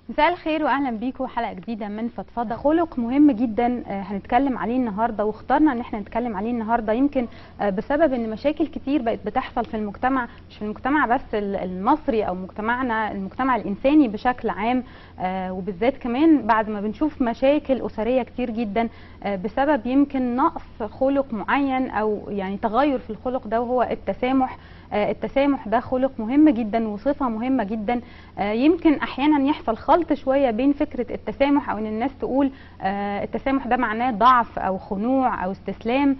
مساء الخير واهلا بيكم حلقه جديده من فضفضه. خلق مهم جدا هنتكلم عليه النهارده، واخترنا ان احنا نتكلم عليه النهارده يمكن بسبب ان مشاكل كتير بقت بتحصل في المجتمع، مش في المجتمع بس المصري او مجتمعنا، المجتمع الانساني بشكل عام، وبالذات كمان بعد ما بنشوف مشاكل اسريه كتير جدا بسبب يمكن نقص خلق معين او يعني تغير في الخلق ده، وهو التسامح. التسامح ده خلق مهم جدا وصفة مهمة جدا. يمكن احيانا يحصل خلط شوية بين فكرة التسامح، او ان الناس تقول التسامح ده معناه ضعف او خنوع او استسلام.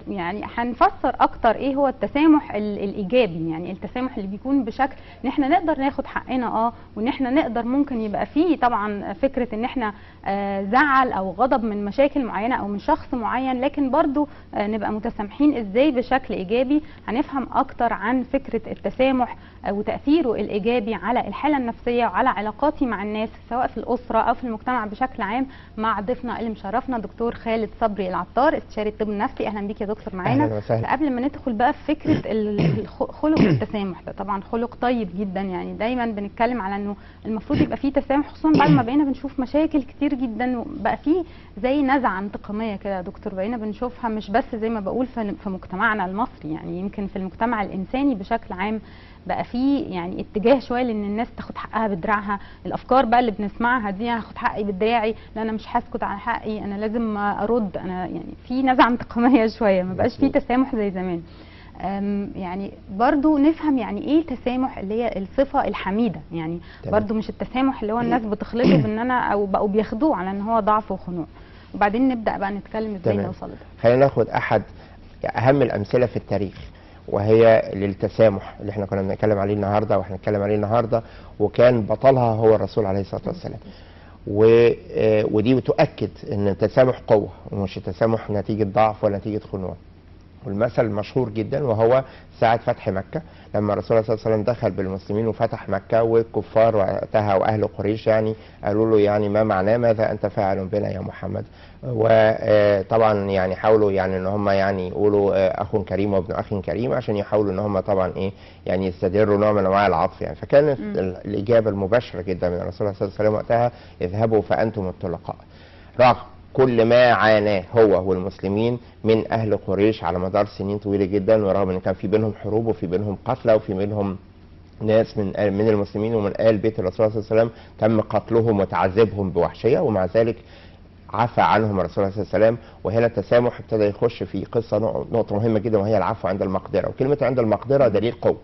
يعني هنفسر اكتر ايه هو التسامح الايجابي، يعني التسامح اللي بيكون بشكل ان احنا نقدر ناخد حقنا وان احنا نقدر ممكن يبقى فيه طبعا فكرة ان احنا زعل او غضب من مشاكل معينة او من شخص معين، لكن برضو نبقى متسامحين ازاي بشكل ايجابي. هنفهم اكتر عن فكرة التسامح وتأثيره الإيجابي على الحالة النفسية وعلى علاقاتي مع الناس سواء في الأسرة أو في المجتمع بشكل عام، مع ضيفنا اللي مشرفنا دكتور خالد صبري العطار، استشاري الطب النفسي. أهلا بيك يا دكتور معانا. قبل ما ندخل بقى في فكرة خلق التسامح ده، طبعا خلق طيب جدا، يعني دايما بنتكلم على أنه المفروض يبقى فيه تسامح، خصوصا بعد ما بقينا بنشوف مشاكل كتير جدا وبقى فيه زي نزعة انتقامية كده يا دكتور، بقينا بنشوفها مش بس زي ما بقول في مجتمعنا المصري، يعني يمكن في المجتمع الإنساني بشكل عام بقى في يعني اتجاه شويه لان الناس تاخد حقها بدراعها. الافكار بقى اللي بنسمعها دي، هاخد حقي بدراعي، لا انا مش هسكت على حقي، انا لازم ارد، انا يعني في نزعه انتقاميه شويه، ما بقاش في تسامح زي زمان. يعني برضو نفهم يعني ايه تسامح اللي هي الصفه الحميده، يعني برضو مش التسامح اللي هو الناس بتخلطه بان انا او بقوا بياخدوه على ان هو ضعف وخنوع. وبعدين نبدا بقى نتكلم ازاي نوصل لده. خلينا ناخد احد اهم الامثله في التاريخ، وهي للتسامح اللي احنا كنا بنتكلم عليه النهارده واحنا بنتكلم عليه النهارده، وكان بطلها هو الرسول عليه الصلاه والسلام. ودي بتؤكد ان التسامح قوه ومش التسامح نتيجه ضعف ولا نتيجه خنوع. والمثل المشهور جدا وهو ساعة فتح مكة، لما الرسول صلى الله عليه وسلم دخل بالمسلمين وفتح مكة، والكفار وقتها واهل قريش يعني قالوا له يعني ما معناه، ماذا انت فاعل بنا يا محمد؟ وطبعا يعني حاولوا يعني ان هم يعني يقولوا اخ كريم وابن اخ كريم، عشان يحاولوا ان هم طبعا يعني يستدروا نوع من انواع العطف يعني. فكانت الاجابه المباشره جدا من الرسول صلى الله عليه وسلم وقتها: اذهبوا فانتم الطلقاء. رغم كل ما عاناه هو والمسلمين من اهل قريش على مدار سنين طويله جدا، ورغم ان كان في بينهم حروب وفي بينهم قتلى وفي بينهم ناس من المسلمين ومن آل بيت الرسول صلى الله عليه وسلم تم قتلهم وتعذيبهم بوحشيه، ومع ذلك عفى عنهم الرسول صلى الله عليه وسلم. وهنا التسامح ابتدى يخش في قصه نقطه مهمه جدا، وهي العفو عند المقدره. وكلمه عند المقدره دليل قوه.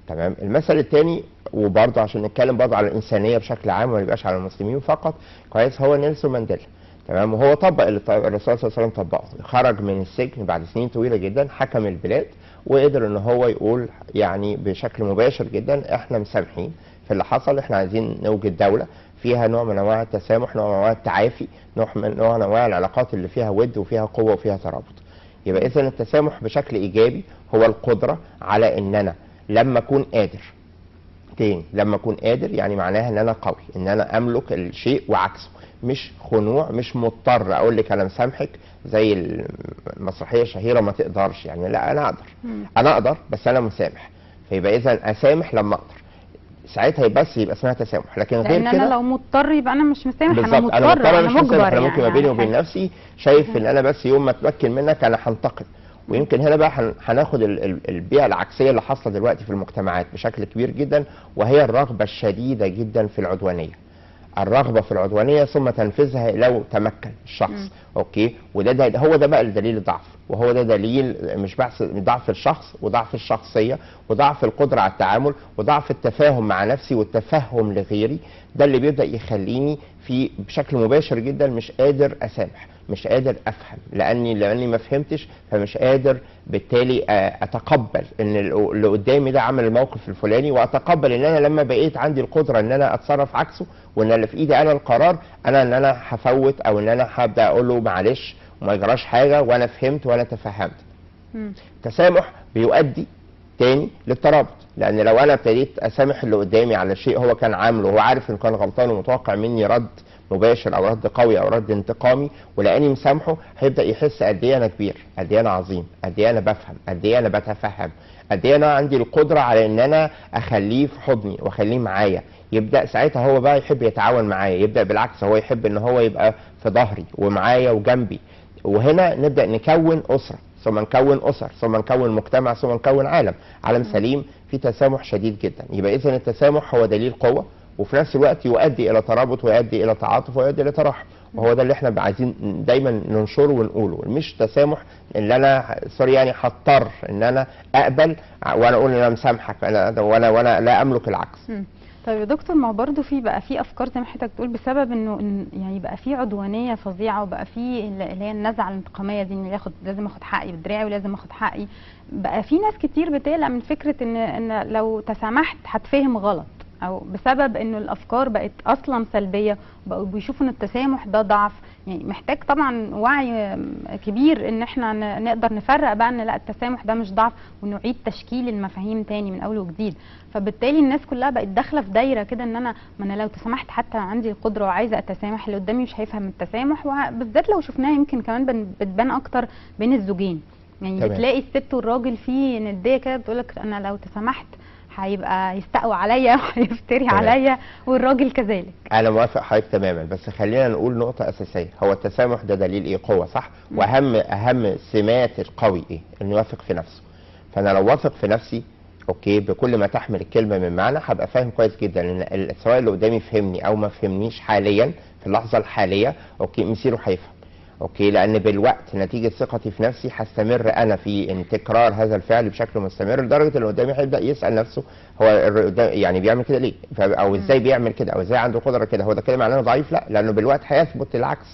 تمام. المثل الثاني، وبرضه عشان نتكلم برضه على الانسانيه بشكل عام وما يبقاش على المسلمين فقط، كويس، هو نيلسون مانديلا. تمام. وهو طبق اللي الرسول صلى الله عليه وسلم طبقه. خرج من السجن بعد سنين طويله جدا، حكم البلاد، وقدر ان هو يقول يعني بشكل مباشر جدا: احنا مسامحين في اللي حصل، احنا عايزين نوجد دوله فيها نوع من انواع التسامح، نوع من انواع التعافي، نوع من انواع العلاقات اللي فيها ود وفيها قوه وفيها ترابط. يبقى اذا التسامح بشكل ايجابي هو القدره على ان انا لما اكون قادر، تاني لما اكون قادر يعني معناها ان انا قوي، ان انا املك الشيء وعكسه، مش خنوع، مش مضطر اقول لك انا مسامحك زي المسرحيه الشهيره ما تقدرش، يعني لا انا اقدر، انا اقدر بس انا مسامح. فيبقى اذا اسامح لما اقدر، ساعتها بس يبقى اسمها تسامح. لكن غير كده لان انا لو مضطر يبقى انا مش مسامح، بالظبط، انا مضطر، انا مجبر. انا ممكن ما بيني وبين نفسي شايف ان انا بس يوم ما اتمكن منك انا هنتقم. ويمكن هنا بقى هناخد البيئه العكسيه اللي حاصله دلوقتي في المجتمعات بشكل كبير جدا، وهي الرغبه الشديده جدا في العدوانيه. الرغبه في العدوانيه ثم تنفيذها لو تمكن الشخص. اوكي. وده هو ده بقى الدليل الضعف، وهو ده دليل مش بحث ضعف الشخص وضعف الشخصيه وضعف القدره على التعامل وضعف التفاهم مع نفسي والتفهم لغيري. ده اللي بيبدا يخليني في بشكل مباشر جدا مش قادر اسامح، مش قادر افهم، لاني ما فهمتش، فمش قادر بالتالي اتقبل ان اللي قدامي ده عمل الموقف الفلاني، واتقبل ان انا لما بقيت عندي القدره ان انا اتصرف عكسه، وان اللي في ايدي انا القرار، ان انا هفوت او ان انا هبدا اقول له معلش وما يجراش حاجه وانا فهمت وانا تفهمت. التسامح بيؤدي تاني للترابط، لان لو انا ابتديت اسامح اللي قدامي على شيء هو كان عامله وهو عارف انه كان غلطان ومتوقع مني رد مباشر او رد قوي او رد انتقامي، ولاني مسامحه هيبدا يحس قد ايه انا كبير، قد ايه انا عظيم، قد ايه انا بفهم، قد ايه انا بتفهم، قد ايه انا عندي القدره على ان انا اخليه في حضني واخليه معايا. يبدا ساعتها هو بقى يحب يتعاون معايا، يبدا بالعكس هو يحب ان هو يبقى في ظهري ومعايا وجنبي. وهنا نبدا نكون اسره، ثم نكون اسر، ثم نكون مجتمع، ثم نكون عالم سليم في تسامح شديد جدا. يبقى اذا التسامح هو دليل قوه، وفي نفس الوقت يؤدي الى ترابط ويؤدي الى تعاطف ويؤدي الى تراحم. وهو ده اللي احنا عايزين دايما ننشره ونقوله، مش تسامح اللي انا سوري يعني هضطر ان انا اقبل وانا اقول ان انا مسامحك وانا لا املك العكس. طيب يا دكتور، ما هو برضه في فيه افكار زي ما حضرتك بتقول، بسبب انه يعني بقى في عدوانيه فظيعه، وبقى في اللي هي النزعه الانتقاميه دي، ان لازم اخد حقي بدراعي ولازم اخد حقي. بقى في ناس كتير بتقلق من فكره ان لو تسامحت هتفهم غلط، او بسبب انه الافكار بقت اصلا سلبيه، بقوا بيشوفوا ان التسامح ده ضعف. يعني محتاج طبعا وعي كبير ان احنا نقدر نفرق بقى ان لا، التسامح ده مش ضعف، ونعيد تشكيل المفاهيم تاني من اول وجديد. فبالتالي الناس كلها بقت داخله في دايره كده، ان ما انا لو تسامحت حتى عندي القدره وعايزه اتسامح، اللي قدامي مش هيفهم التسامح. وبالذات لو شفناها يمكن كمان بتبان اكتر بين الزوجين. يعني تمام. بتلاقي الست والراجل في نديه كده، بتقولك انا لو تسامحت هيبقى يستقوى عليا وهيفتري عليا، والراجل كذلك. انا موافق حضرتك تماما، بس خلينا نقول نقطه اساسيه. هو التسامح ده دليل ايه؟ قوه، صح؟ واهم سمات القوي ايه؟ انه يثق في نفسه. فانا لو واثق في نفسي، اوكي، بكل ما تحمل الكلمه من معنى، هبقى فاهم كويس جدا ان سواء اللي قدامي فهمني او ما فهمنيش حاليا في اللحظه الحاليه، اوكي، مصيره هيفهم. اوكي، لان بالوقت نتيجه ثقتي في نفسي هستمر انا في ان تكرار هذا الفعل بشكل مستمر، لدرجه ان اللي قدامي هيبدا يسال نفسه هو يعني بيعمل كده ليه؟ او ازاي بيعمل كده؟ او ازاي عنده قدره كده؟ هو ده كده معناه انه ضعيف؟ لا، لانه بالوقت هيثبت العكس.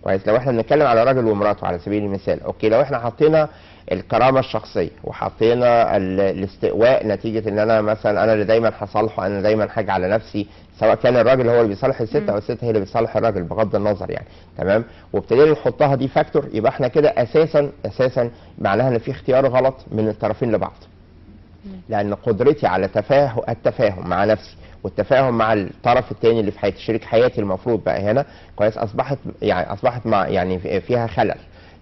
كويس. لو احنا بنتكلم على راجل ومراته على سبيل المثال، اوكي، لو احنا حطينا الكرامه الشخصيه وحطينا الاستقواء نتيجه ان انا مثلا انا اللي دايما هصالحه، انا دايما حاجه على نفسي، سواء كان الراجل هو اللي بيصالح الست او الست هي اللي بتصالح الراجل بغض النظر يعني، تمام، وابتدينا نحطها دي فاكتور، يبقى احنا كده اساسا معناها ان في اختيار غلط من الطرفين لبعض. لان قدرتي على التفاهم مع نفسي والتفاهم مع الطرف الثاني اللي في حياتي، شريك حياتي المفروض بقى هنا، كويس، اصبحت مع يعني فيها خلل،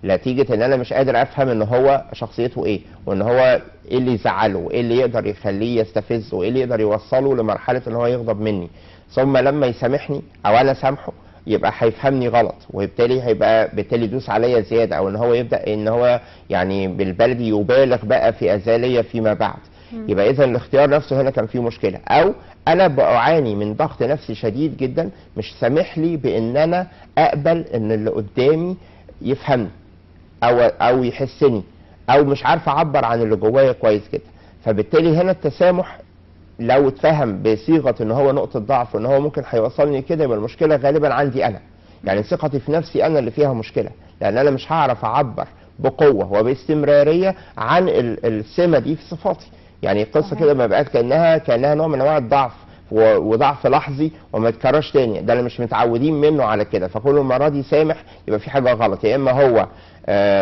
نتيجه ان انا مش قادر افهم ان هو شخصيته ايه، وان هو ايه اللي يزعله، وايه اللي يقدر يخليه يستفزه، وايه اللي يقدر يوصله لمرحله ان هو يغضب مني. ثم لما يسامحني او انا سامحه، يبقى هيفهمني غلط، وبالتالي بالتالي يدوس عليا زياده، او ان هو يبدا ان هو يعني بالبلدي يبالغ بقى في اذاليه فيما بعد. يبقى اذا الاختيار نفسه هنا كان فيه مشكله، او انا بعاني من ضغط نفسي شديد جدا مش سامح لي بان انا اقبل ان اللي قدامي يفهمني او يحسني، او مش عارف اعبر عن اللي جوايا كويس جدا. فبالتالي هنا التسامح لو اتفهم بصيغه ان هو نقطه ضعف وان هو ممكن هيوصلني كده، يبقى المشكله غالبا عندي انا، يعني ثقتي في نفسي انا اللي فيها مشكله، لان انا مش هعرف اعبر بقوه وباستمراريه عن السمه دي في صفاتي. يعني القصه كده ما بقت كانها نوع من انواع الضعف، وضعف لحظي وما يتكررش تاني، ده اللي مش متعودين منه على كده، فكل المره دي سامح يبقى في حاجه غلط، يا اما هو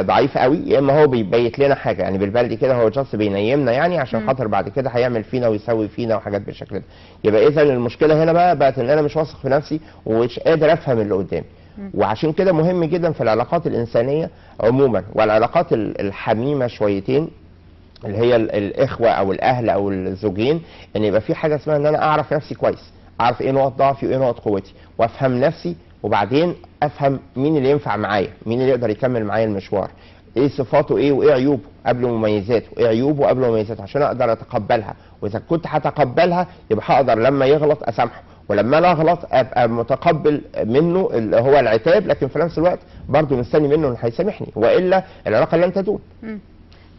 ضعيف قوي، يا اما هو بيبيت لنا حاجه، يعني بالبلدي كده هو جاست بينيمنا يعني عشان خاطر بعد كده هيعمل فينا ويسوي فينا وحاجات بالشكل ده. يبقى اذا المشكله هنا بقت ان انا مش واثق في نفسي ومش قادر افهم اللي قدامي. وعشان كده مهم جدا في العلاقات الانسانيه عموما، والعلاقات الحميمه شويتين اللي هي الاخوه او الاهل او الزوجين، ان يبقى في حاجه اسمها ان انا اعرف نفسي كويس، اعرف ايه نقط ضعفي وايه نقط قوتي، وافهم نفسي، وبعدين افهم مين اللي ينفع معايا، مين اللي يقدر يكمل معايا المشوار، ايه صفاته ايه وايه عيوبه قبل مميزاته، ايه عيوبه قبل مميزاته، عشان اقدر اتقبلها. واذا كنت هتقبلها يبقى هقدر لما يغلط اسامحه، ولما انا اغلط ابقى متقبل منه اللي هو العتاب، لكن في نفس الوقت برضه مستني منه انه هيسامحني، والا العلاقه لن تدوم.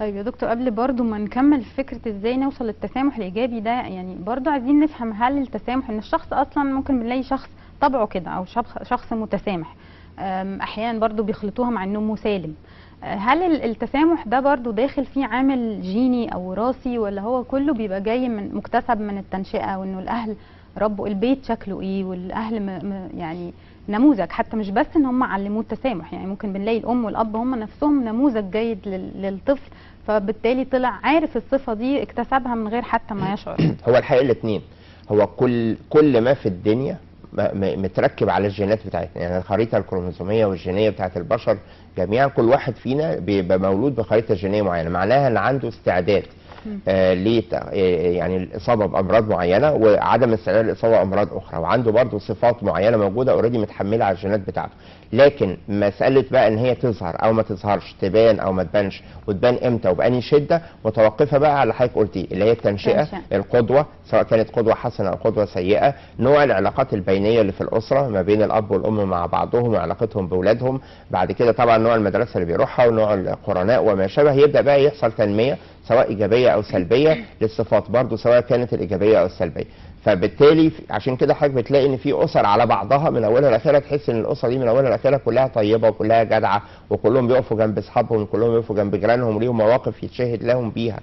طيب يا دكتور، قبل برضو ما نكمل فكرة ازاي نوصل للتسامح الإيجابي ده، يعني برضو عايزين نفهم هل التسامح، ان الشخص اصلا ممكن بنلاقي شخص طبعه كده او شخص متسامح، احيانا برضو بيخلطوها مع انه مسالم. هل التسامح ده برضو داخل فيه عامل جيني او وراثي، ولا هو كله بيبقى جاي من مكتسب من التنشئة، وانه الاهل ربوا البيت شكله ايه، والاهل يعني نموذج، حتى مش بس ان هم علموه التسامح، يعني ممكن بنلاقي الام والاب هم نفسهم نموذج جيد للطفل، فبالتالي طلع عارف الصفه دي، اكتسبها من غير حتى ما يشعر. هو الحقيقه الاثنين، هو كل ما في الدنيا متركب على الجينات بتاعتنا، يعني الخريطه الكروموسوميه والجينيه بتاعت البشر جميعا، كل واحد فينا بيبقى مولود بخريطه جينيه معينه، معناها ان عنده استعداد ليه يعني الاصابه بامراض معينه وعدم استعداد الاصابه بامراض اخرى، وعنده برضه صفات معينه موجوده اوريدي متحمله على الجينات بتاعته. لكن مساله بقى ان هي تظهر او ما تظهرش، تبان او ما تبانش، وتبان امتى وبأني شده، متوقفه بقى على حضرتك قلتيه اللي هي التنشئه، القدوه سواء كانت قدوه حسنه او قدوه سيئه، نوع العلاقات البينيه اللي في الاسره ما بين الاب والام مع بعضهم وعلاقتهم باولادهم، بعد كده طبعا نوع المدرسه اللي بيروحها ونوع القرناء وما شابه، يبدا بقى يحصل تنميه سواء ايجابيه او سلبيه للصفات برضو سواء كانت الايجابيه او السلبيه. فبالتالي عشان كده حضرتك بتلاقي ان في اسر على بعضها من اولها لاخرها تحس ان الاسره دي من اولها لاخرها كلها طيبه وكلها جدعه وكلهم بيقفوا جنب اصحابهم وكلهم بيقفوا جنب جيرانهم وليهم مواقف يتشهد لهم بيها،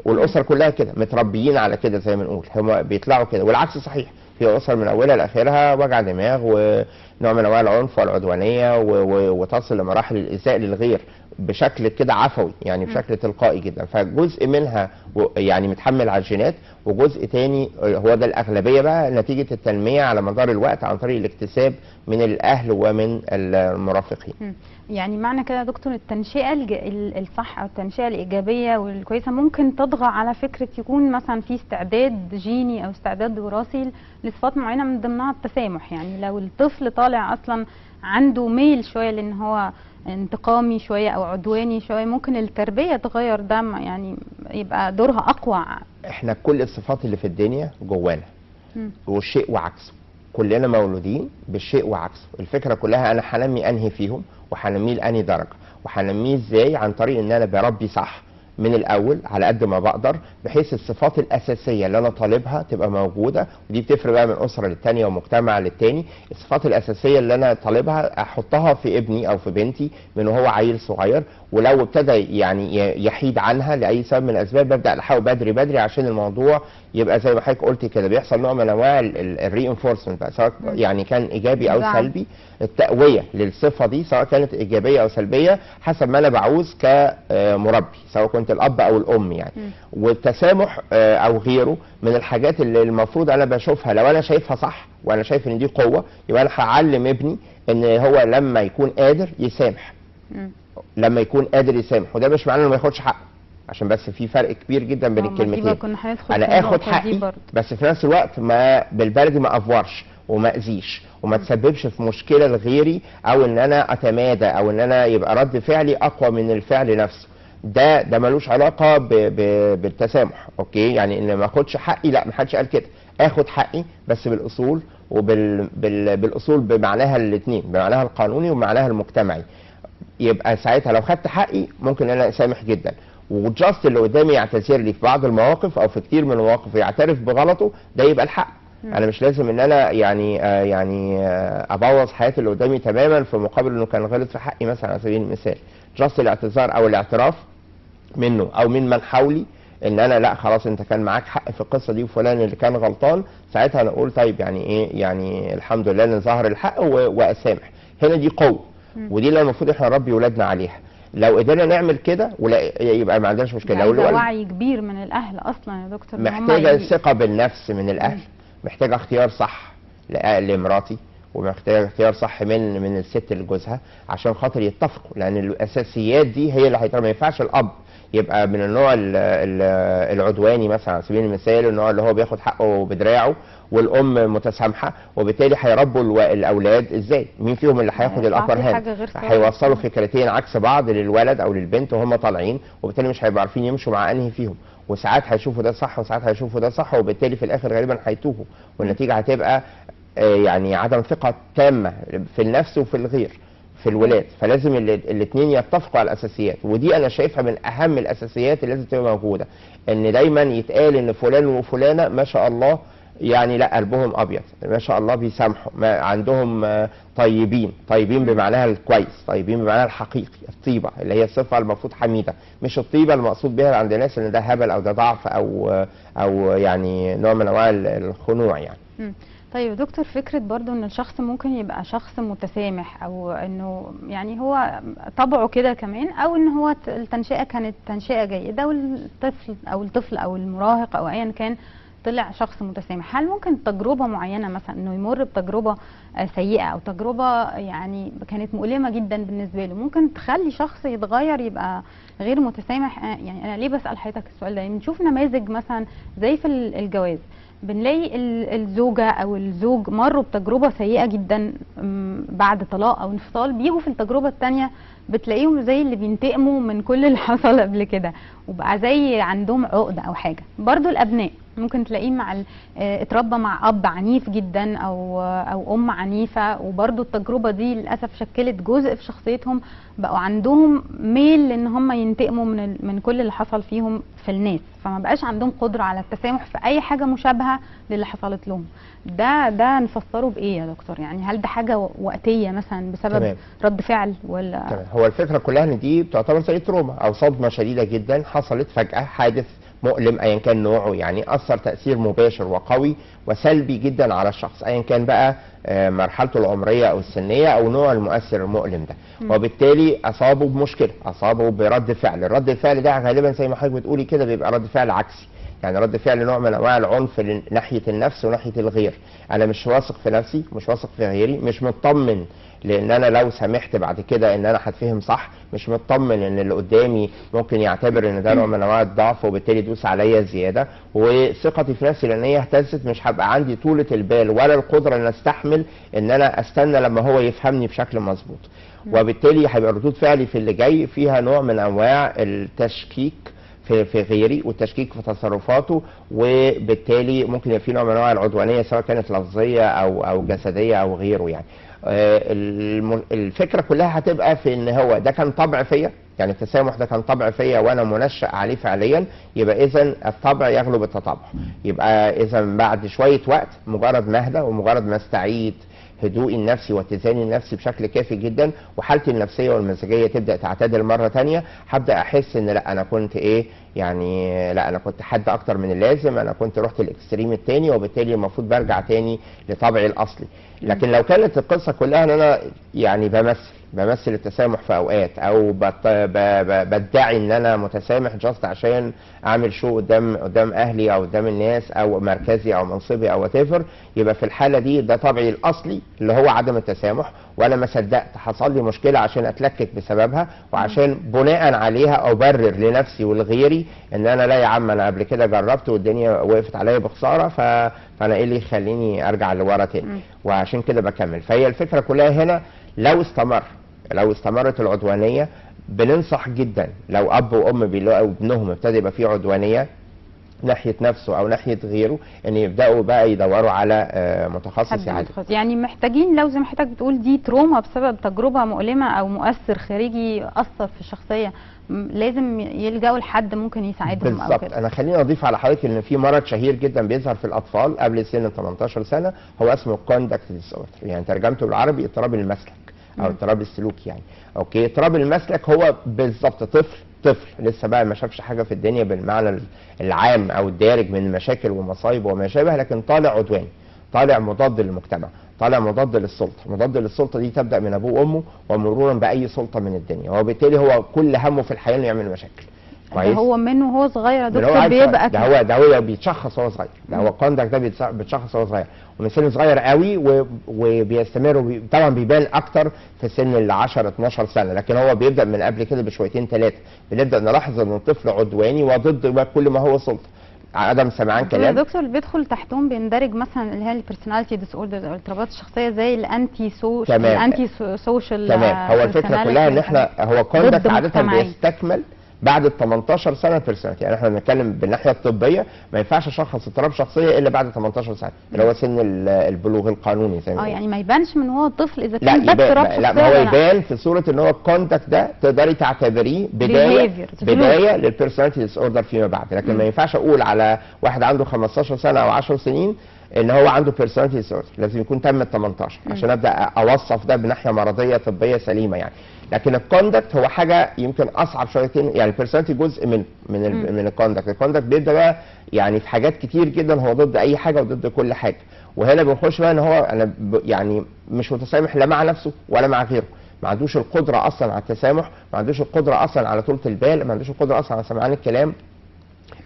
والاسر كلها كده متربيين على كده زي ما نقول، هم بيطلعوا كده. والعكس صحيح، في اسر من اولها لاخرها وجع دماغ ونوع من انواع العنف والعدوانيه وتصل لمراحل الايذاء للغير بشكل كده عفوي، يعني بشكل تلقائي جدا. فجزء منها يعني متحمل على الجينات، وجزء تاني هو ده الاغلبيه بقى نتيجه التنميه على مدار الوقت عن طريق الاكتساب من الاهل ومن المرافقين. يعني معنى كده يا دكتور التنشئه الصح او التنشئه الايجابيه والكويسه ممكن تطغى على فكره يكون مثلا في استعداد جيني او استعداد وراثي لصفات معينه من ضمنها التسامح. يعني لو الطفل طالع اصلا عنده ميل شويه لان هو انتقامي شويه او عدواني شويه، ممكن التربيه تغير ده، يعني يبقى دورها اقوى. احنا كل الصفات اللي في الدنيا جوانا والشيء وعكسه، كلنا مولودين بالشيء وعكسه. الفكره كلها انا هنمي انهي فيهم وهنميه لانهي درجه وهنميه ازاي، عن طريق ان انا بربي صح من الاول على قد ما بقدر، بحيث الصفات الاساسيه اللي انا طالبها تبقى موجوده. ودي بتفرق بقى من اسره للتانيه ومجتمع للتاني. الصفات الاساسيه اللي انا طالبها احطها في ابني او في بنتي من وهو عيل صغير، ولو ابتدى يعني يحيد عنها لاي سبب من الاسباب ببدا الحقه بدري بدري عشان الموضوع يبقى زي ما حضرتك قلت كده، بيحصل نوع من انواع الرينفورسمنت بقى، سواء يعني كان ايجابي او سلبي، التقويه للصفه دي سواء كانت ايجابيه او سلبيه حسب ما انا بعوز كمربي، سواء كنت الاب او الام يعني. والتسامح او غيره من الحاجات اللي المفروض انا بشوفها، لو انا شايفها صح وانا شايف ان دي قوه، يبقى انا هعلم ابني ان هو لما يكون قادر يسامح، لما يكون قادر يسامح. وده مش معناه انه ما ياخدش حقه، عشان بس في فرق كبير جدا بين الكلمتين. انا اخد حقي بس في نفس الوقت ما بالبلدي ما افورش وما اذيش وما تسببش في مشكله لغيري، او ان انا اتمادى او ان انا يبقى رد فعلي اقوى من الفعل نفسه. ده ملوش علاقه بالتسامح. اوكي، يعني ان ما اخدش حقي، لا، ما حدش قال كده. اخد حقي بس بالاصول بالاصول بمعناها الاثنين، بمعناها القانوني وبمعناها المجتمعي. يبقى ساعتها لو خدت حقي ممكن انا اسامح جدا، وجاست اللي قدامي يعتذر لي في بعض المواقف او في كتير من المواقف ويعترف بغلطه، ده يبقى الحق. انا مش لازم ان انا يعني ابوظ حياه اللي قدامي تماما في مقابل انه كان غلط في حقي مثلا على سبيل المثال. جاست الاعتذار او الاعتراف منه او من حولي ان انا لا خلاص انت كان معاك حق في القصه دي وفلان اللي كان غلطان، ساعتها نقول طيب يعني ايه، يعني الحمد لله ان ظهر الحق واسامح. هنا دي قوه، ودي اللي المفروض احنا نربي ولادنا عليها. لو قدرنا نعمل كده ولا يبقى ما عندناش مشكله. لو وعي كبير من الاهل اصلا يا دكتور، محتاجه ثقه بالنفس من الاهل، محتاجه اختيار صح لمراتي، ومحتاجه اختيار صح من الست لجوزها عشان خاطر يتفقوا، لان الاساسيات دي هي اللي هيتعمل. ما ينفعش الاب يبقى من النوع العدواني مثلا على سبيل المثال، النوع اللي هو بياخد حقه بدراعه، والام متسامحه، وبالتالي هيربوا الاولاد ازاي؟ مين فيهم اللي هياخد الابر هاند؟ هيوصلوا فكرتين عكس بعض للولد او للبنت وهم طالعين، وبالتالي مش هيبقوا عارفين يمشوا مع انهي فيهم، وساعات هيشوفوا ده صح وساعات هيشوفوا ده صح، وبالتالي في الاخر غالبا هيتوهوا، والنتيجه هتبقى يعني عدم ثقه تامه في النفس وفي الغير في الولاد. فلازم الاثنين يتفقوا على الاساسيات، ودي انا شايفها من اهم الاساسيات اللي لازم تبقى موجوده، ان دايما يتقال ان فلان وفلانه ما شاء الله يعني لا قلبهم ابيض، ما شاء الله بيسامحوا، ما عندهم طيبين بمعناها الكويس، طيبين بمعناها الحقيقي، الطيبه اللي هي الصفه المفروض حميده، مش الطيبه المقصود بها عند الناس ان ده هبل او ده ضعف او يعني نوع من انواع الخنوع يعني. طيب يا دكتور، فكرة برضو ان الشخص ممكن يبقى شخص متسامح، او انه يعني هو طبعه كده كمان، او ان هو التنشئة كانت تنشئة جيدة، والطفل او الطفل او المراهق او ايا كان طلع شخص متسامح، هل ممكن تجربه معينه مثلا انه يمر بتجربه سيئه او تجربه يعني كانت مؤلمه جدا بالنسبه له ممكن تخلي شخص يتغير يبقى غير متسامح؟ يعني انا ليه بسال حضرتك السؤال ده؟ يعني نشوف نماذج مثلا زي في الجواز، بنلاقي الزوجه او الزوج مروا بتجربه سيئه جدا بعد طلاق او انفصال، بيجوا في التجربه الثانيه بتلاقيهم زي اللي بينتقموا من كل اللي حصل قبل كده، وبقى زي عندهم عقده او حاجه. برضو الابناء ممكن تلاقيه مع اتربى مع اب عنيف جدا او ام عنيفه، وبرضو التجربه دي للاسف شكلت جزء في شخصيتهم، بقوا عندهم ميل ان هم ينتقموا من كل اللي حصل فيهم في الناس، فما بقاش عندهم قدره على التسامح في اي حاجه مشابهه للي حصلت لهم. ده نفسره بايه يا دكتور؟ يعني هل ده حاجه وقتيه مثلا بسبب تمام. رد فعل ولا؟ تمام. هو الفكره كلها ان دي بتعتبر زي تروما او صدمه شديده جدا حصلت فجاه، حادث مؤلم ايا كان نوعه، يعني اثر تاثير مباشر وقوي وسلبي جدا على الشخص ايا كان بقى مرحلته العمريه او السنيه او نوع المؤثر المؤلم ده، وبالتالي اصابه بمشكله، اصابه برد فعل. الرد الفعل ده غالبا زي ما حضرتك بتقولي كده بيبقى رد فعل عكسي، يعني رد فعل نوع من انواع العنف ناحيه النفس وناحيه الغير. انا مش واثق في نفسي، مش واثق في غيري، مش مطمن لان انا لو سامحت بعد كده ان انا هتفهم صح، مش مطمن ان اللي قدامي ممكن يعتبر ان ده نوع من انواع الضعف وبالتالي يدوس عليا زياده، وثقتي في نفسي لان هي اهتزت مش هبقى عندي طولة البال ولا القدره ان استحمل ان انا استنى لما هو يفهمني بشكل مظبوط، وبالتالي هيبقى ردود فعلي في اللي جاي فيها نوع من انواع التشكيك في غيري والتشكيك في تصرفاته، وبالتالي ممكن يبقى في نوع من انواع العدوانيه سواء كانت لفظيه او جسديه او غيره. يعني الفكره كلها هتبقى في ان هو ده كان طبع فيا، يعني التسامح ده كان طبع فيا وانا منشأ عليه فعليا، يبقى اذا الطبع يغلب التطبع. يبقى اذا بعد شويه وقت مجرد ما اهدى ومجرد ما استعيد هدوئي النفسي واتزاني النفسي بشكل كافي جدا وحالتي النفسيه والمزاجيه تبدا تعتدل مره ثانيه، هبدا احس ان لا انا كنت يعني لا انا كنت حد اكتر من اللازم، انا كنت رحت الاكستريم الثاني، وبالتالي المفروض برجع تاني لطبعي الاصلي. لكن لو كانت القصه كلها ان انا يعني بمثل التسامح في اوقات او بدعي ان انا متسامح جاست عشان اعمل شو قدام اهلي او قدام الناس او مركزي او منصبي او وات، يبقى في الحاله دي ده طبعي الاصلي اللي هو عدم التسامح، وانا ما صدقت حصل لي مشكله عشان اتلكك بسببها وعشان بناء عليها ابرر لنفسي ولغيري ان انا لا يا عم انا قبل كده جربت والدنيا وقفت عليا بخساره، فانا ايه اللي يخليني ارجع لورا تاني، وعشان كده بكمل. فهي الفكره كلها هنا لو استمرت العدوانيه، بننصح جدا لو اب وام بيلاقوا ابنهم ابتدى يبقى فيه عدوانيه ناحيه نفسه او ناحيه غيره، ان يبداوا بقى يدوروا على متخصص يعالج. يعني محتاجين لو زي ما حضرتك بتقول دي تروما بسبب تجربه مؤلمه او مؤثر خارجي اثر في الشخصيه، لازم يلجأوا لحد ممكن يساعدهم او بالظبط. انا خليني اضيف على حضرتك ان في مرض شهير جدا بيظهر في الاطفال قبل سن 18 سنه، هو اسمه كوندكت ديسوردر، يعني ترجمته بالعربي اضطراب المسلك او اضطراب السلوك. يعني اوكي، اضطراب المسلك هو بالظبط طفل لسه بقى ما شافش حاجه في الدنيا بالمعنى العام او الدارج من مشاكل ومصايب وما شابه، لكن طالع عدواني، طالع مضاد للمجتمع، طالع مضاد للسلطه. مضاد للسلطه دي تبدا من ابوه وامه ومرورا باي سلطه من الدنيا، وبالتالي هو كل همه في الحياه انه يعمل مشاكل. ده هو منه وهو صغير يا دكتور بيبقى ده هو بيتشخص وهو صغير، ده هو الكوندكت ده بيتشخص وهو صغير ومن سن صغير قوي وبيستمر طبعا بيبان اكتر في سن ال 10 12 سنه، لكن هو بيبدا من قبل كده بشويتين ثلاثه. بنبدا نلاحظ ان الطفل عدواني وضد كل ما هو سلطه، عدم سمعان كلام. يا دكتور اللي بيدخل تحتهم بيندرج مثلا اللي هي البيرسوناليتي ديس اوردر او اضطرابات الشخصيه زي الانتي سوشيال. تمام. هو الفكره كلها ان احنا هو الكوندكت عاده بيستكمل بعد ال 18 سنه بيرسوناليتي، يعني احنا بنتكلم بالناحيه الطبيه ما ينفعش اشخص اضطراب شخصيه الا بعد 18 سنه اللي هو سن البلوغ القانوني زي ما يعني ما يبانش من هو طفل اذا كان ده اضطراب شخصيه. لا، ما هو يبان في صوره ان هو الكوندكت ده تقدري تعتبريه بدايه للبيرسوناليتي ديس اوردر فيما بعد، لكن ما ينفعش اقول على واحد عنده 15 سنه او 10 سنين ان هو عنده بيرسوناليتي ديس اوردر، لازم يكون تم ال 18 عشان ابدا اوصف ده بناحيه مرضيه طبيه سليمه يعني. لكن الكوندكت هو حاجه يمكن اصعب شويتين، يعني البيرسوناليتي جزء من الكوندكت. الكوندكت بيبدا بقى يعني في حاجات كتير جدا هو ضد اي حاجه وضد كل حاجه، وهنا بنخش بقى ان هو انا يعني مش متسامح لا مع نفسه ولا مع غيره، ما عندوش القدره اصلا على التسامح، ما عندوش القدره اصلا على طولة البال، ما عندوش القدره اصلا على سمعان الكلام،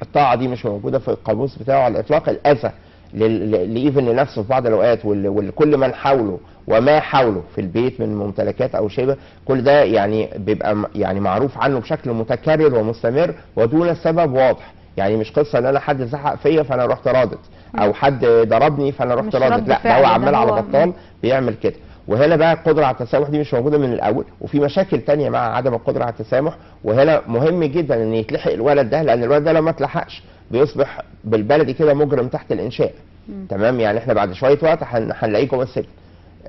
الطاعه دي مش موجوده في القاموس بتاعه على الاطلاق. الاذى لايفن لنفسه في بعض الاوقات ولكل من حوله وما حوله في البيت من ممتلكات او شبه، كل ده يعني بيبقى يعني معروف عنه بشكل متكرر ومستمر ودون سبب واضح. يعني مش قصه ان انا حد زعق فيا فانا رحت رادت، او حد ضربني فانا رحت رادت، لا، ده هو عمال على بطال بيعمل كده. وهنا بقى القدره على التسامح دي مش موجوده من الاول، وفي مشاكل تانية مع عدم القدره على التسامح. وهنا مهم جدا ان يتلحق الولد ده، لان الولد ده لو ما اتلحقش بيصبح بالبلدي كده مجرم تحت الانشاء. تمام، يعني احنا بعد شويه وقت هنلاقيه جوه السجن،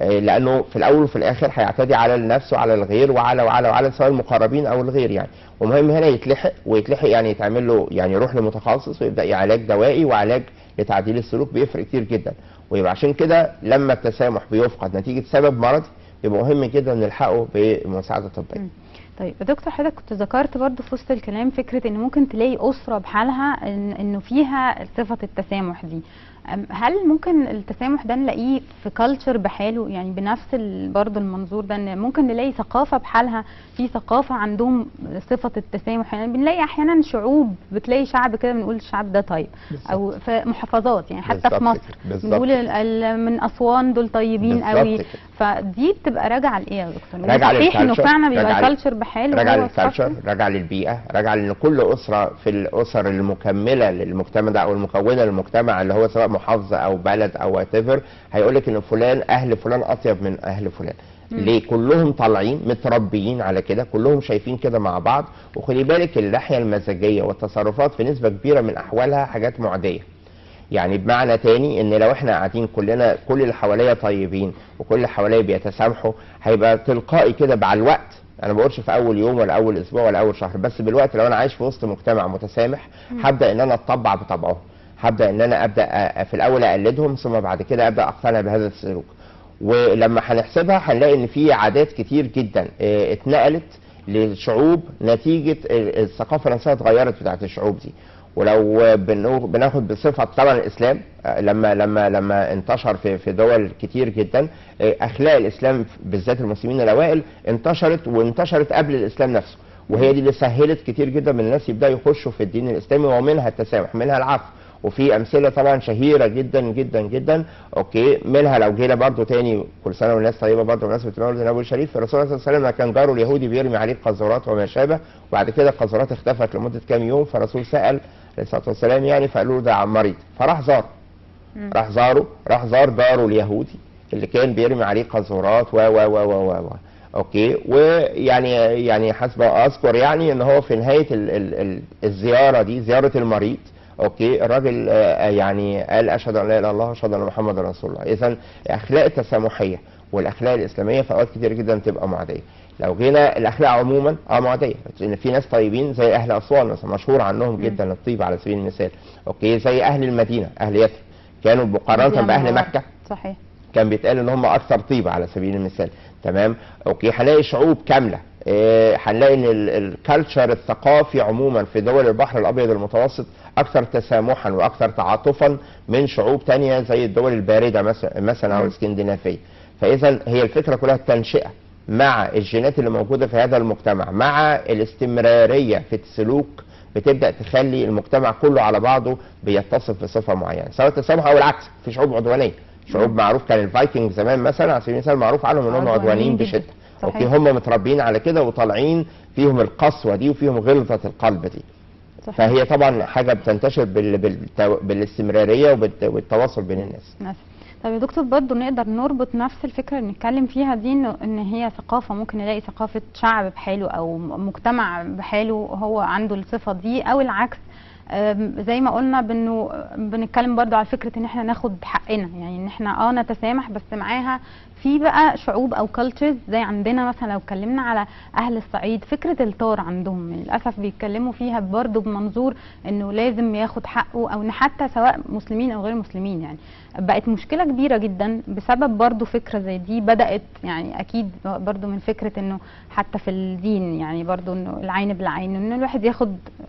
لانه في الاول وفي الاخر هيعتدي على النفس وعلى الغير وعلى سواء المقربين او الغير يعني. ومهم هنا يتلحق يعني يتعمل له يعني يروح لمتخصص ويبدا علاج دوائي وعلاج لتعديل السلوك، بيفرق كتير جدا. ويبقى عشان كده لما التسامح بيفقد نتيجه سبب مرضي يبقى مهم جدا نلحقه بمساعده طبيه. طيب يا دكتور، حضرتك كنت ذكرت برضو في وسط الكلام فكره ان ممكن تلاقي اسره بحالها انه فيها صفه التسامح دي. هل ممكن التسامح ده نلاقيه في كالتشر بحاله، يعني بنفس برضو المنظور ده، ان ممكن نلاقي ثقافه بحالها، في ثقافه عندهم صفه التسامح؟ يعني بنلاقي احيانا شعوب، بتلاقي شعب كده بنقول الشعب ده طيب، او في محافظات يعني حتى في مصر بنقول من اسوان دول طيبين قوي. فدي بتبقى راجعه لايه يا دكتور؟ راجعه صحيح انه فعلا بيبقى كالتشر بحاله، راجعه للكالتشر، راجعه للبيئه، راجعه لان كل اسره في الاسر المكمله للمجتمع ده او المكونه للمجتمع اللي هو سواء محافظه او بلد او وات ايفر، هيقول لك ان فلان اهل فلان اطيب من اهل فلان. ليه؟ كلهم طالعين متربيين على كده، كلهم شايفين كده مع بعض. وخلي بالك الناحيه المزاجيه والتصرفات في نسبه كبيره من احوالها حاجات معديه. يعني بمعنى تاني ان لو احنا قاعدين كلنا كل اللي حواليا طيبين وكل اللي حواليا بيتسامحوا، هيبقى تلقائي كده مع الوقت. انا ما بقولش في اول يوم ولا اول اسبوع ولا اول شهر، بس بالوقت لو انا عايش في وسط مجتمع متسامح هبدا ان انا اتطبع بطبعهم، هبدا ان انا ابدا في الاول اقلدهم ثم بعد كده ابدا اقتنع بهذا السلوك. ولما هنحسبها هنلاقي ان في عادات كتير جدا اتنقلت للشعوب نتيجه الثقافه نفسها اتغيرت بتاعت الشعوب دي. ولو بناخد بصفه طبعا الاسلام لما انتشر في دول كتير جدا، اخلاق الاسلام بالذات المسلمين الاوائل انتشرت قبل الاسلام نفسه، وهي دي اللي سهلت كتير جدا من الناس يبداوا يخشوا في الدين الاسلامي، ومنها التسامح، منها العفو. وفي امثله طبعا شهيره جدا جدا جدا، اوكي، منها لو جينا برضو تاني كل سنه والناس طيبه برضو بمناسبه مولد النبوي الشريف، الرسول صلى الله عليه وسلم كان جاره اليهودي بيرمي عليه قاذورات وما شابه، وبعد كده القاذورات اختفت لمده كام يوم، فالرسول سال عليه الصلاه والسلام يعني، فقالوا له ده مريض، فراح زاره. راح زار جاره اليهودي اللي كان بيرمي عليه قاذورات و اوكي. ويعني حسب اذكر يعني ان هو في نهايه الزياره دي، زياره المريض، اوكي، الراجل يعني قال اشهد ان لا اله الا الله واشهد ان محمدا رسول الله. اذا الاخلاق التسامحيه والاخلاق الاسلاميه في اوقات كتير جدا بتبقى معديه. لو جينا الاخلاق عموما معديه، لان في ناس طيبين زي اهل اسوان مثلا، مشهور عنهم جدا الطيب على سبيل المثال، اوكي، زي اهل المدينه، اهل يثرب، كانوا مقارنه باهل مكه صحيح كان بيتقال ان هم اكثر طيبه على سبيل المثال. تمام، اوكي. هنلاقي شعوب كامله، هنلاقي ان الكالتشر الثقافي عموما في دول البحر الابيض المتوسط اكثر تسامحا واكثر تعاطفا من شعوب تانية زي الدول البارده مثلا او الاسكندنافيه. فاذا هي الفكره كلها التنشئه مع الجينات اللي موجوده في هذا المجتمع، مع الاستمراريه في السلوك، بتبدا تخلي المجتمع كله على بعضه بيتصف بصفه معينه، سواء التسامح او العكس. في شعوب عدوانيه، شعوب معروف كان الفايكنج زمان مثلا على سبيل المثال معروف عنهم انهم عدوانيين بشده، اوكي، هم متربيين على كده وطالعين فيهم القسوه دي وفيهم غلظه القلب دي. صحيح. فهي طبعا حاجه بتنتشر بالاستمراريه والتواصل بين الناس. طيب يا دكتور، برضه نقدر نربط نفس الفكره اللي بنتكلم فيها دي، ان هي ثقافه، ممكن نلاقي ثقافه شعب بحاله او مجتمع بحاله هو عنده الصفه دي، او العكس. زي ما قلنا بانه بنتكلم برضو على فكره ان احنا ناخد حقنا، يعني ان احنا نتسامح، بس معاها في بقى شعوب او كالتشرز زي عندنا مثلا. لو اتكلمنا على اهل الصعيد، فكره الطار عندهم للاسف بيتكلموا فيها برضو بمنظور انه لازم ياخد حقه، او ان حتى سواء مسلمين او غير مسلمين. يعني بقت مشكله كبيره جدا بسبب برضو فكره زي دي، بدات يعني اكيد برضو من فكره انه حتى في الدين، يعني برضو انه العين بالعين، ان الواحد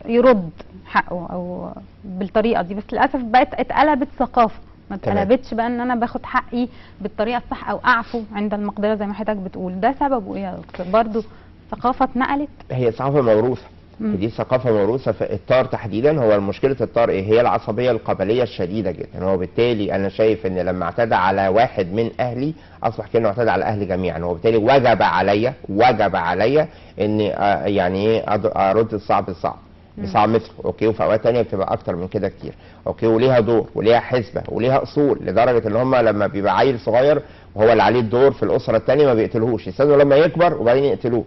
يرد حقه او بالطريقه دي. بس للاسف بقت اتقلبت ثقافه، ما اتقلبتش بقى ان انا باخد حقي بالطريقه الصح او اعفو عند المقدره زي ما حضرتك بتقول. ده سببه ايه يا دكتور؟ برضه ثقافه اتنقلت؟ هي ثقافه موروثه، دي ثقافه موروثه في الطار تحديدا. هو مشكله الطار ايه؟ هي العصبيه القبليه الشديده جدا. هو بالتالي انا شايف ان لما اعتدى على واحد من اهلي اصبح كانه اعتدى على اهلي جميعا، وبالتالي وجب عليا اني يعني ايه ارد الصعب بالصعب بصعب مثله. اوكي، وفي اوقات تانية بتبقى اكتر من كده كتير. اوكي، وليها دور وليها حسبه وليها اصول، لدرجه ان هم لما بيبقى عيل صغير وهو اللي عليه الدور في الاسره الثانيه ما بيقتلوهوش، يستنوا لما يكبر وبعدين يقتلوه.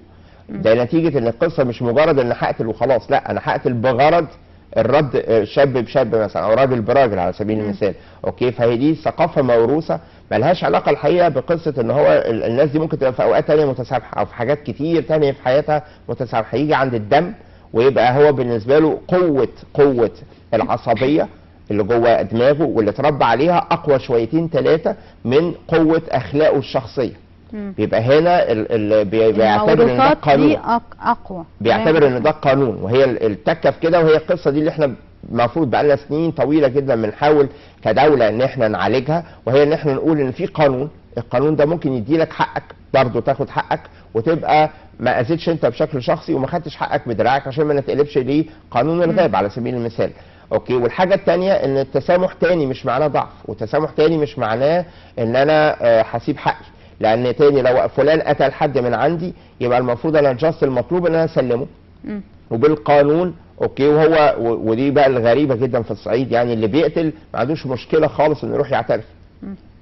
ده نتيجه ان القصه مش مجرد ان هقتل وخلاص، لا، انا هقتل بغرض الرد شاب بشاب مثلا، او راجل براجل على سبيل المثال. اوكي، فهي دي ثقافه موروثه ملهاش علاقه الحقيقه بقصه ان هو الناس دي ممكن تبقى في اوقات تانية متسامحه، او في حاجات كتير تانية في حياتها متسامحه. يجي عند الدم ويبقى هو بالنسبه له قوه العصبيه اللي جوه دماغه واللي اتربى عليها اقوى شويتين ثلاثه من قوه اخلاقه الشخصيه. بيبقى هنا بيعتبر ان ده قانون، اقوى، بيعتبر ان ده قانون. وهي التكه في كده، وهي القصه دي اللي احنا المفروض بقى لنا سنين طويله جدا بنحاول كدوله ان احنا نعالجها، وهي ان احنا نقول ان في قانون، القانون ده ممكن يدي لك حقك برضه، تاخد حقك وتبقى ما اذيتش انت بشكل شخصي وما خدتش حقك بدراعك، عشان ما نتقلبش ليه قانون الغاب على سبيل المثال. اوكي، والحاجه الثانيه ان التسامح تاني مش معناه ضعف، والتسامح تاني مش معناه ان انا هسيب حقي، لان تاني لو فلان قتل حد من عندي يبقى المفروض انا جاست المطلوب ان انا اسلمه وبالقانون. اوكي، وهو ودي بقى الغريبه جدا في الصعيد، يعني اللي بيقتل ما عندوش مشكله خالص انه يروح يعترف،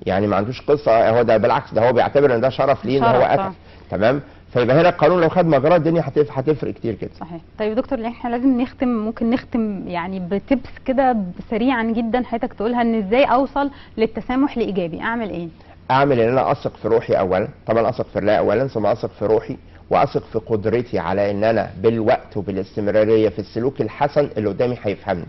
يعني ما عندوش قصه، هو ده بالعكس، ده هو بيعتبر ان ده شرف ليه ان هو قتل. تمام، فيبقى هنا القانون لو خد مجرى الدنيا هتفرق كتير جدا. صحيح. طيب دكتور، احنا لازم نختم، ممكن نختم يعني بتبس كده سريعا جدا حضرتك تقولها ان ازاي اوصل للتسامح لايجابي؟ اعمل ايه؟ اعمل ان انا اثق في روحي اولا، طبعا اثق في الله اولا، ثم اثق في روحي، واثق في قدرتي على ان انا بالوقت وبالاستمراريه في السلوك الحسن اللي قدامي هيفهمني،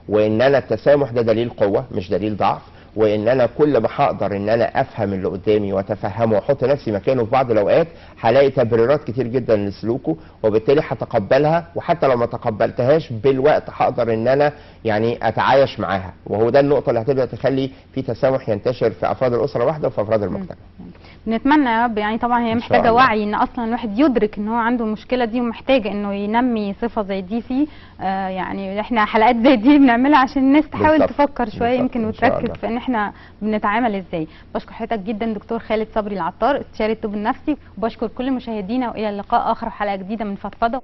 وان انا التسامح ده دليل قوه مش دليل ضعف، وان انا كل ما هقدر ان انا افهم اللي قدامي واتفهمه واحط نفسي مكانه في بعض الاوقات هلاقي تبريرات كتير جدا لسلوكه، وبالتالي هتقبلها، وحتى لو ما تقبلتهاش بالوقت هقدر ان انا يعني اتعايش معاها. وهو ده النقطه اللي هتبدا تخلي في تسامح ينتشر في افراد الاسره الواحده وفي افراد المجتمع. نتمنى يا رب. يعني طبعا هي محتاجه وعي، ان اصلا الواحد يدرك ان هو عنده المشكله دي، ومحتاج انه ينمي صفه زي دي فيه. يعني احنا حلقات زي دي بنعملها عشان الناس تحاول تفكر شويه يمكن وتركز في ان احنا بنتعامل ازاي. بشكر حضرتك جدا دكتور خالد صبري العطار، استشاري الطب النفسي، وبشكر كل مشاهدينا، والى اللقاء اخر حلقه جديده من فضفضه.